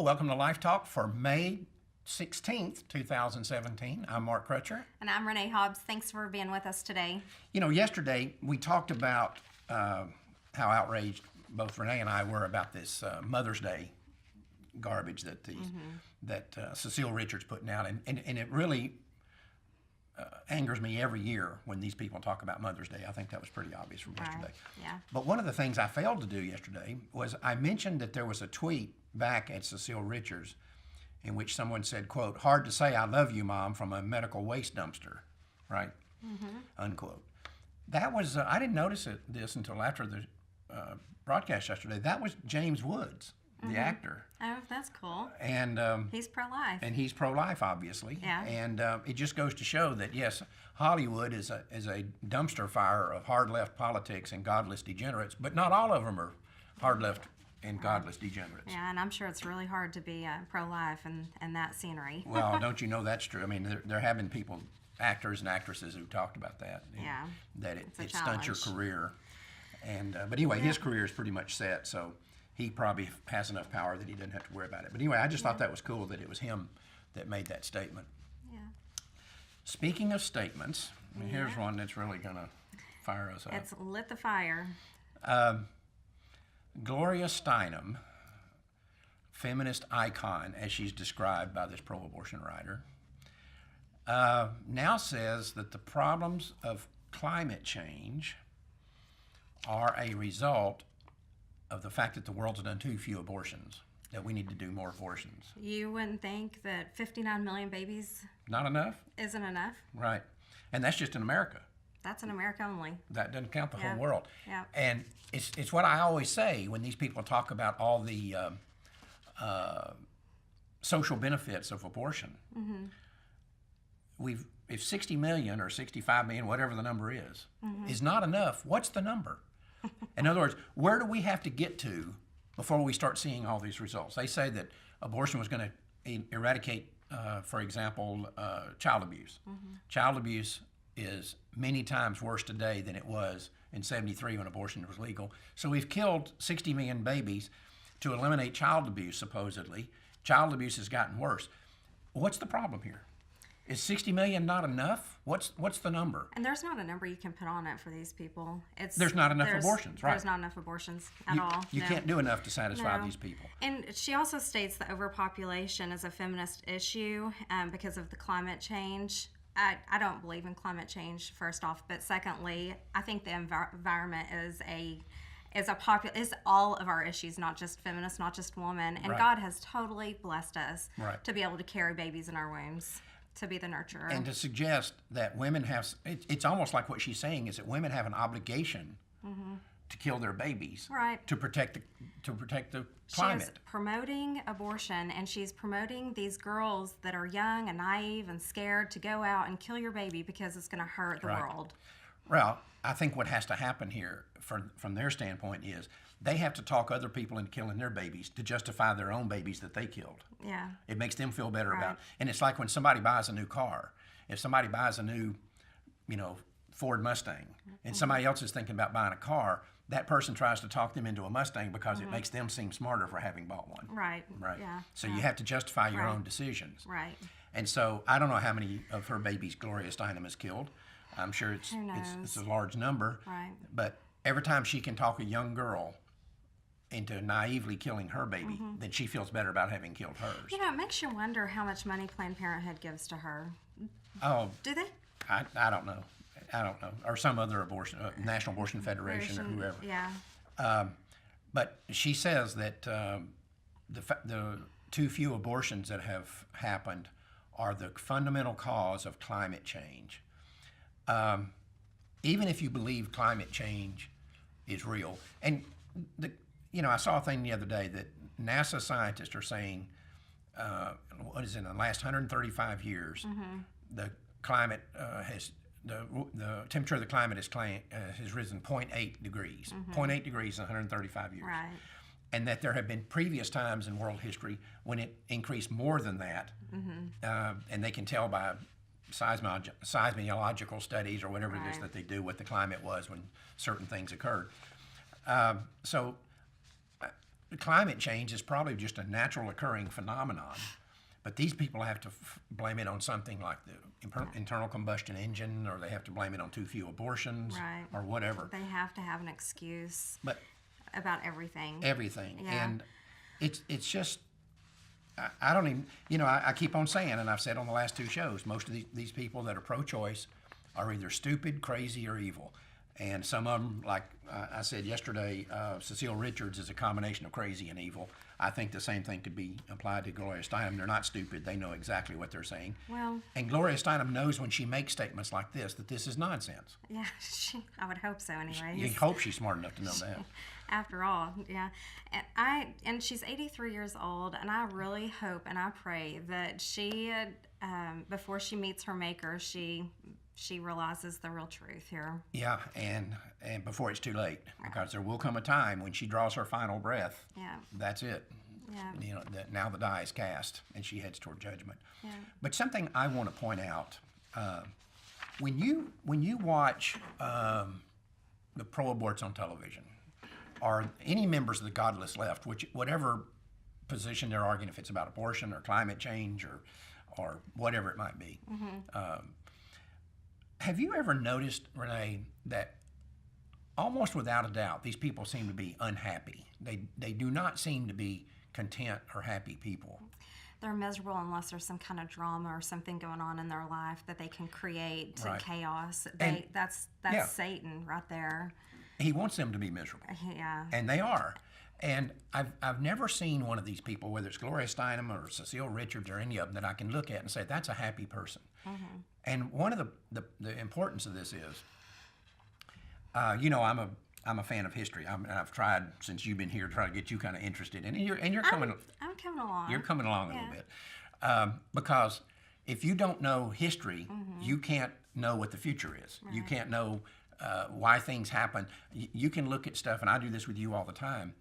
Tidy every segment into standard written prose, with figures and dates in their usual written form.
Hello, welcome to LifeTalk for May 16th, 2017. I'm Mark Crutcher. And I'm Renee Hobbs. Thanks for being with us today. You know, yesterday we talked about how outraged both Renee and I were about this Mother's Day garbage that Cecile Richards putting out. And it really angers me every year when these people talk about Mother's Day. I think that was pretty obvious from yesterday. Yeah. But one of the things I failed to do yesterday was I mentioned that there was a tweet back at Cecile Richards in which someone said, quote, "Hard to say I love you, Mom, from a medical waste dumpster," right? Unquote. That was, I didn't notice this until after the broadcast yesterday. That was James Woods, the actor. Oh, that's cool. And He's pro-life. and he's pro-life, obviously. Yeah. And it just goes to show that, yes, Hollywood is a dumpster fire of hard-left politics and godless degenerates, but not all of them are hard-left and godless degenerates. Yeah, and I'm sure it's really hard to be pro-life and that scenery. Well, don't you know that's true? I mean, there have been people, actors and actresses, who talked about that. Yeah. That It's a it stunts your challenge. career. And but anyway, his career is pretty much set, so he probably has enough power that he doesn't have to worry about it. But anyway, I just thought that was cool that it was him that made that statement. Yeah. Speaking of statements, here's one that's really going to fire us up. It's lit the fire. Gloria Steinem, feminist icon as she's described by this pro-abortion writer, now says that the problems of climate change are a result of the fact that the world's done too few abortions, that we need to do more abortions. You wouldn't think that 59 million babies Not enough? isn't enough. Right. And that's just in America. That's in America only. That doesn't count the Yeah. whole world. Yeah. And it's what I always say when these people talk about all the social benefits of abortion. If 60 million or 65 million, whatever the number is not enough, what's the number? In other words, where do we have to get to before we start seeing all these results? They say that abortion was going to eradicate, for example, child abuse. Child abuse is many times worse today than it was in '73 when abortion was legal. So we've killed 60 million babies to eliminate child abuse, supposedly. Child abuse has gotten worse. What's the problem here? Is 60 million not enough? What's the number? And there's not a number you can put on it for these people. There's not enough abortions, right? There's not enough abortions at all. You No. can't do enough to satisfy No. these people. And she also states that overpopulation is a feminist issue because of the climate change. I don't believe in climate change, first off, but secondly, I think the environment is all of our issues, not just feminists, not just women. And Right. God has totally blessed us Right. to be able to carry babies in our wombs, to be the nurturer. And to suggest that women have, it's almost like what she's saying is that women have an obligation to kill their babies, Right. to protect the She is climate. promoting abortion, and she's promoting these girls that are young and naive and scared to go out and kill your baby because it's going to hurt the Right. world. Well, I think what has to happen here, from their standpoint, is they have to talk other people into killing their babies to justify their own babies that they killed. Yeah. It makes them feel better Right. about. And it's like when somebody buys a new car. If somebody buys a new, Ford Mustang, and somebody else is thinking about buying a car, that person tries to talk them into a Mustang because it makes them seem smarter for having bought one. Right. Right. Yeah. So yeah. you have to justify your Right. own decisions. Right. And so I don't know how many of her babies Gloria Steinem has killed. I'm sure it's Who knows? it's a large number. Right. But every time she can talk a young girl into naively killing her baby, then she feels better about having killed hers. You know, it makes you wonder how much money Planned Parenthood gives to her. Oh, Do they? I don't know. Or some other abortion, National Abortion Federation or whoever. Yeah. But she says that the too few abortions that have happened are the fundamental cause of climate change. Even if you believe climate change is real, and I saw a thing the other day that NASA scientists are saying, in the last 135 years, the climate the temperature of the climate has risen 0.8 degrees, 0.8 degrees in 135 years. Right. And that there have been previous times in world history when it increased more than that, and they can tell by seismological studies or whatever it is Right. that they do what the climate was when certain things occurred. So climate change is probably just a natural occurring phenomenon, but these people have to blame it on something like the internal combustion engine, or they have to blame it on too few abortions, Right. or whatever. They have to have an excuse But about everything. Yeah. And it's just, I don't even, I keep on saying, and I've said on the last two shows, most of these people that are pro-choice are either stupid, crazy, or evil. And some of them, like I said yesterday, Cecile Richards is a combination of crazy and evil. I think the same thing could be applied to Gloria Steinem. They're not stupid. They know exactly what they're saying. Well, And Gloria Steinem knows when she makes statements like this that this is nonsense. yeah, I would hope so anyways. You hope she's smart enough to know that. After all, yeah. And she's 83 years old, and I really hope and I pray that she, before she meets her maker, she realizes the real truth here. Yeah, and before it's too late, because there will come a time when she draws her final breath. Yeah. That's it. Yeah. That now the die is cast, and she heads toward judgment. Yeah. But something I want to point out, when you watch the pro-aborts on television, or any members of the godless left, whatever position they're arguing, if it's about abortion or climate change or whatever it might be. Have you ever noticed, Renee, that almost without a doubt, these people seem to be unhappy? They do not seem to be content or happy people. They're miserable unless there's some kind of drama or something going on in their life that they can create Right. chaos. And- That's yeah. Satan right there. He wants them to be miserable, Yeah. and they are. And I've never seen one of these people, whether it's Gloria Steinem or Cecile Richards or any of them, that I can look at and say, that's a happy person. And one of the importance of this is, I'm a fan of history. I've tried since you've been here to try to get you kind of interested in it. And you're coming. I'm coming along. You're coming along a little bit, because if you don't know history, you can't know what the future is. Right. You can't know why things happen. You can look at stuff, and I do this with you all the time.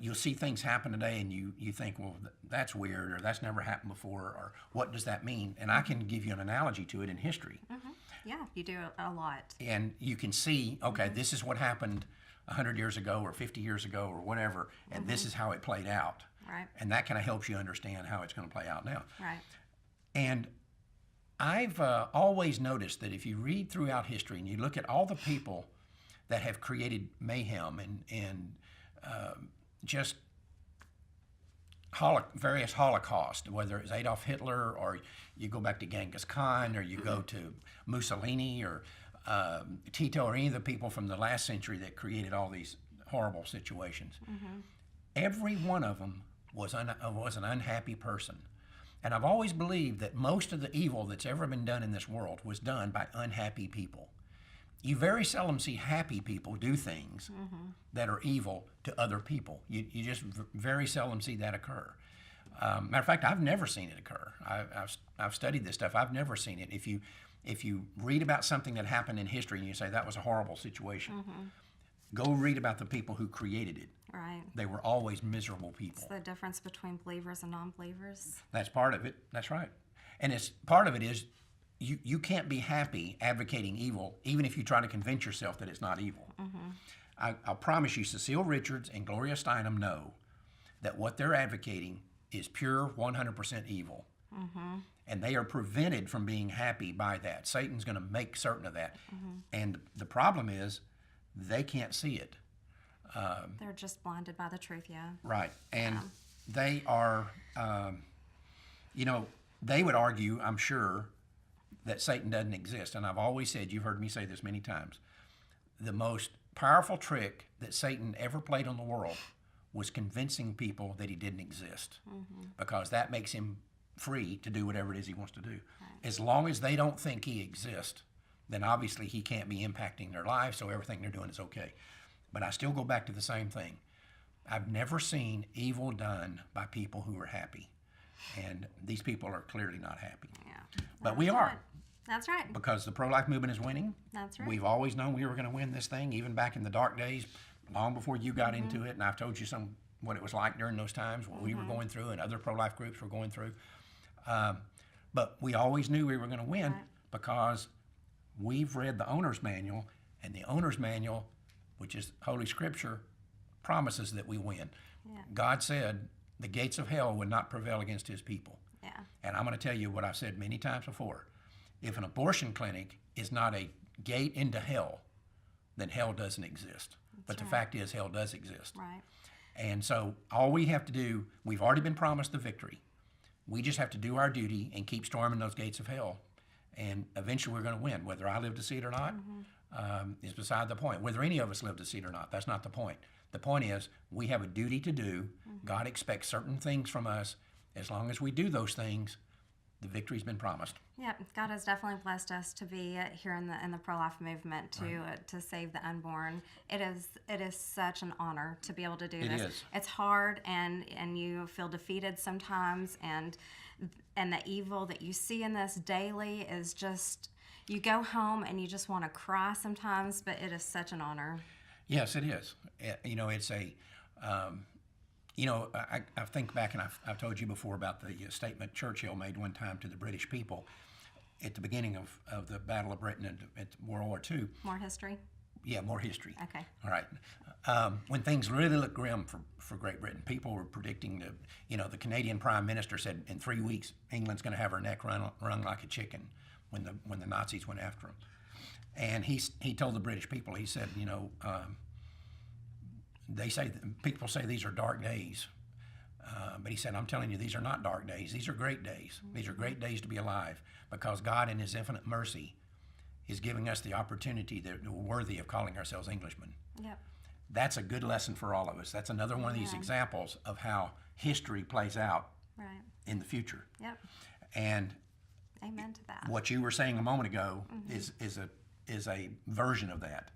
You'll see things happen today, and you think, well, that's weird, or that's never happened before, or what does that mean? And I can give you an analogy to it in history. Yeah, you do a lot. And you can see, okay, this is what happened 100 years ago or 50 years ago or whatever, and this is how it played out. Right. And that kind of helps you understand how it's going to play out now. Right. And I've always noticed that if you read throughout history and you look at all the people that have created mayhem and just various Holocaust, whether it's Adolf Hitler, or you go back to Genghis Khan, or you go to Mussolini, or Tito, or any of the people from the last century that created all these horrible situations. Every one of them was an unhappy person. And I've always believed that most of the evil that's ever been done in this world was done by unhappy people. You very seldom see happy people do things that are evil to other people. You just very seldom see that occur. Matter of fact, I've never seen it occur. I've studied this stuff. I've never seen it. If you read about something that happened in history and you say that was a horrible situation, go read about the people who created it. Right. They were always miserable people. It's the difference between believers and non-believers. That's part of it. That's right. And it's part of it is you can't be happy advocating evil, even if you try to convince yourself that it's not evil. I'll promise you, Cecile Richards and Gloria Steinem know that what they're advocating is pure 100% evil. And they are prevented from being happy by that. Satan's going to make certain of that. And the problem is they can't see it. They're just blinded by the truth, yeah. Right. And they are, they would argue, I'm sure, that Satan doesn't exist. And I've always said, you've heard me say this many times, the most powerful trick that Satan ever played on the world was convincing people that he didn't exist, because that makes him free to do whatever it is he wants to do. As long as they don't think he exists, then obviously he can't be impacting their lives, so everything they're doing is okay. But I still go back to the same thing. I've never seen evil done by people who are happy. And these people are clearly not happy. Yeah. But we are. Right. That's right. Because the pro-life movement is winning. That's right. We've always known we were going to win this thing, even back in the dark days, long before you got into it. And I've told you what it was like during those times, what we were going through and other pro-life groups were going through. But we always knew we were going to win because we've read the owner's manual, and the owner's manual, which is Holy Scripture, promises that we win. Yeah. God said the gates of hell would not prevail against his people. Yeah. And I'm going to tell you what I've said many times before. If an abortion clinic is not a gate into hell, then hell doesn't exist. But the fact is, hell does exist. Right. And so all we have to do, we've already been promised the victory. We just have to do our duty and keep storming those gates of hell. And eventually we're going to win. Whether I live to see it or not is beside the point. Whether any of us live to see it or not, that's not the point. The point is we have a duty to do. God expects certain things from us. As long as we do those things, the victory's been promised. Yeah, God has definitely blessed us to be here in the pro-life movement to save the unborn. It is such an honor to be able to do this. It is. It's hard, and you feel defeated sometimes, and the evil that you see in this daily is just, you go home and you just want to cry sometimes, but it is such an honor. Yes, it is. You know, it's a, you know, I think back, and I've told you before about the statement Churchill made one time to the British people at the beginning of the Battle of Britain and at World War II. More history? Yeah, more history. Okay. All right. When things really looked grim for Great Britain, people were predicting the Canadian Prime Minister said in 3 weeks England's going to have her neck wrung like a chicken when the Nazis went after them. And he told the British people, he said, people say these are dark days, but he said, I'm telling you, these are not dark days. These are great days. These are great days to be alive, because God in his infinite mercy is giving us the opportunity that we're worthy of calling ourselves Englishmen. Yep. That's a good lesson for all of us. That's another one of these examples of how history plays out in the future. Yep. And amen to that. what you were saying a moment ago is a version of that.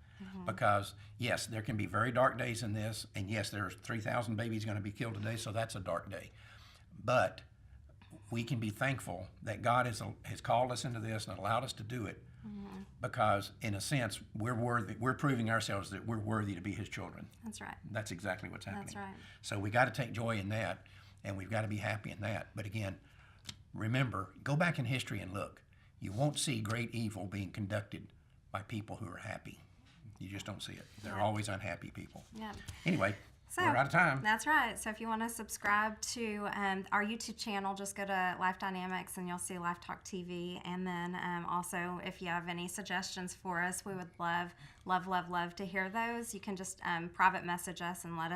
Because yes, there can be very dark days in this, and yes, there's 3,000 babies going to be killed today, so that's a dark day. But we can be thankful that God has called us into this and allowed us to do it, because in a sense we're worthy. We're proving ourselves that we're worthy to be his children. That's right. That's exactly what's happening. That's right. So we got to take joy in that, and we've got to be happy in that. But again, remember, go back in history and look. You won't see great evil being conducted by people who are happy. You just don't see it. They're always unhappy people. Yeah. Anyway, So, we're out of time. That's right. So if you want to subscribe to our YouTube channel, just go to Life Dynamics and you'll see LifeTalk TV. And then also, if you have any suggestions for us, we would love to hear those. You can just private message us and let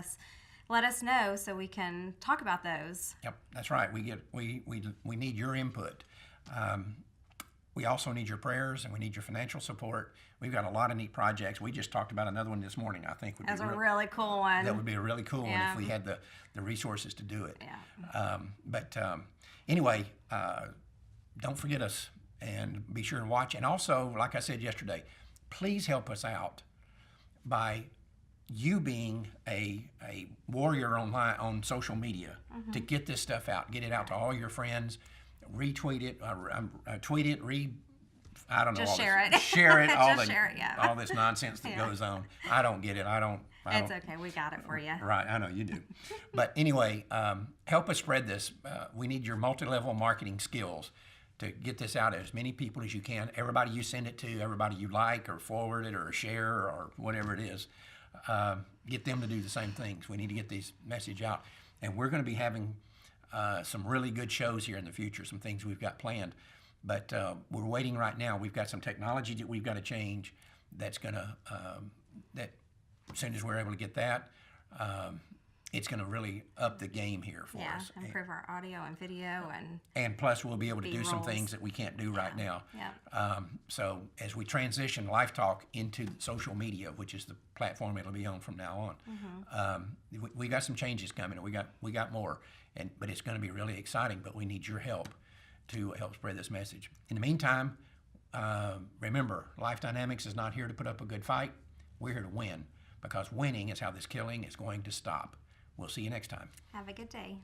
us know so we can talk about those. Yep, that's right. We need your input. We also need your prayers, and we need your financial support. We've got a lot of neat projects. We just talked about another one this morning. I think That's a really cool one. That would be a really cool one if we had the resources to do it. Yeah. Anyway, don't forget us, and be sure to watch. And also, like I said yesterday, please help us out by you being a warrior on social media to get this stuff out. Get it out to all your friends. Retweet it, tweet it, I don't know. Just share it. Share it. Share it, yeah. All this nonsense that goes on. I don't get it. It's okay. We got it for you. Right. I know you do. But anyway, help us spread this. We need your multi-level marketing skills to get this out to as many people as you can. Everybody you send it to, everybody you like or forward it or share or whatever it is, get them to do the same things. We need to get this message out. And we're going to be having some really good shows here in the future, some things we've got planned. But we're waiting right now. We've got some technology that we've got to change that's going to, that as soon as we're able to get that, it's going to really up the game here for us. Yeah, improve our audio and video. And plus we'll be able to do some B-rolls. things that we can't do right now. Yeah. So as we transition LifeTalk into social media, which is the platform it'll be on from now on, we got some changes coming. We got more, but it's going to be really exciting. But we need your help to help spread this message. In the meantime, remember, Life Dynamics is not here to put up a good fight. We're here to win, because winning is how this killing is going to stop. We'll see you next time. Have a good day.